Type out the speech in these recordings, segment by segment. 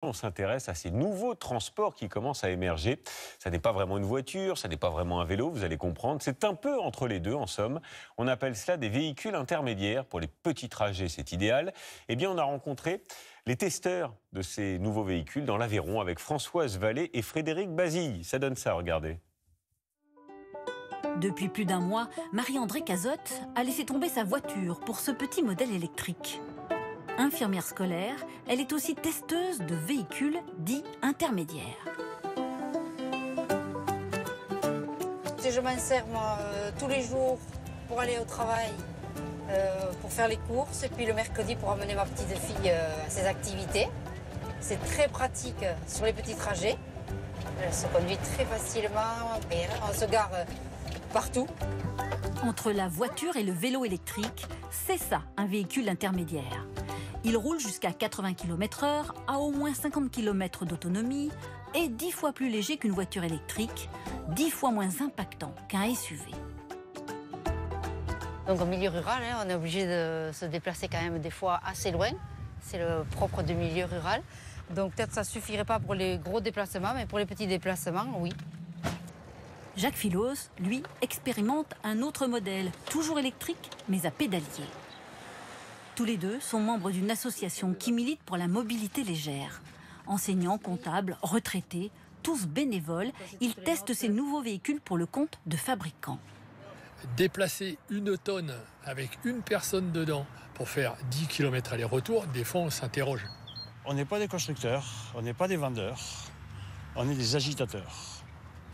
On s'intéresse à ces nouveaux transports qui commencent à émerger. Ça n'est pas vraiment une voiture, ça n'est pas vraiment un vélo, vous allez comprendre. C'est un peu entre les deux, en somme. On appelle cela des véhicules intermédiaires. Pour les petits trajets, c'est idéal. Eh bien, on a rencontré les testeurs de ces nouveaux véhicules dans l'Aveyron avec Françoise Vallée et Frédéric Bazille. Ça donne ça, regardez. Depuis plus d'un mois, Marie-André Cazotte a laissé tomber sa voiture pour ce petit modèle électrique. Infirmière scolaire, elle est aussi testeuse de véhicules dits intermédiaires. Je m'en sers moi, tous les jours pour aller au travail, pour faire les courses et puis le mercredi pour amener ma petite fille à ses activités. C'est très pratique sur les petits trajets. Elle se conduit très facilement, on se gare partout. Entre la voiture et le vélo électrique, c'est ça un véhicule intermédiaire. Il roule jusqu'à 80 km/h, a au moins 50 km d'autonomie, est 10 fois plus léger qu'une voiture électrique, 10 fois moins impactant qu'un SUV. Donc au milieu rural, on est obligé de se déplacer quand même des fois assez loin. C'est le propre du milieu rural. Donc peut-être ça ne suffirait pas pour les gros déplacements, mais pour les petits déplacements, oui. Jacques Philos, lui, expérimente un autre modèle, toujours électrique, mais à pédalier. Tous les deux sont membres d'une association qui milite pour la mobilité légère. Enseignants, comptables, retraités, tous bénévoles, ils testent ces nouveaux véhicules pour le compte de fabricants. Déplacer une tonne avec une personne dedans pour faire 10 km aller-retour, des fois on s'interroge. On n'est pas des constructeurs, on n'est pas des vendeurs, on est des agitateurs.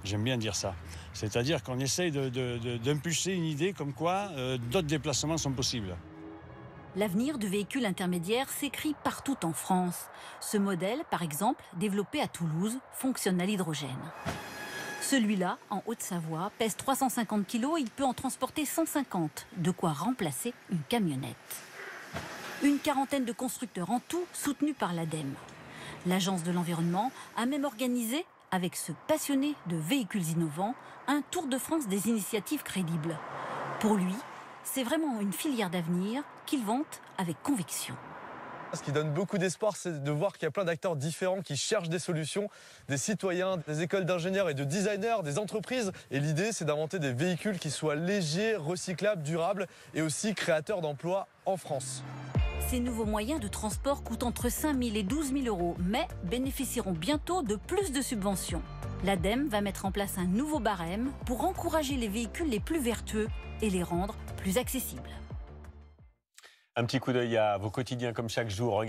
J'aime bien dire ça. C'est-à-dire qu'on essaye d'impulser une idée comme quoi d'autres déplacements sont possibles. L'avenir du véhicule intermédiaire s'écrit partout en France. Ce modèle, par exemple, développé à Toulouse, fonctionne à l'hydrogène. Celui-là, en Haute-Savoie, pèse 350 kg, il peut en transporter 150, de quoi remplacer une camionnette. Une quarantaine de constructeurs en tout, soutenus par l'ADEME. L'Agence de l'environnement a même organisé, avec ce passionné de véhicules innovants, un tour de France des initiatives crédibles. Pour lui, c'est vraiment une filière d'avenir qu'il vante avec conviction. Ce qui donne beaucoup d'espoir, c'est de voir qu'il y a plein d'acteurs différents qui cherchent des solutions, des citoyens, des écoles d'ingénieurs et de designers, des entreprises. Et l'idée, c'est d'inventer des véhicules qui soient légers, recyclables, durables et aussi créateurs d'emplois en France. Ces nouveaux moyens de transport coûtent entre 5 000 et 12 000 euros, mais bénéficieront bientôt de plus de subventions. L'ADEME va mettre en place un nouveau barème pour encourager les véhicules les plus vertueux et les rendre plus accessibles. Un petit coup d'œil à vos quotidiens comme chaque jour.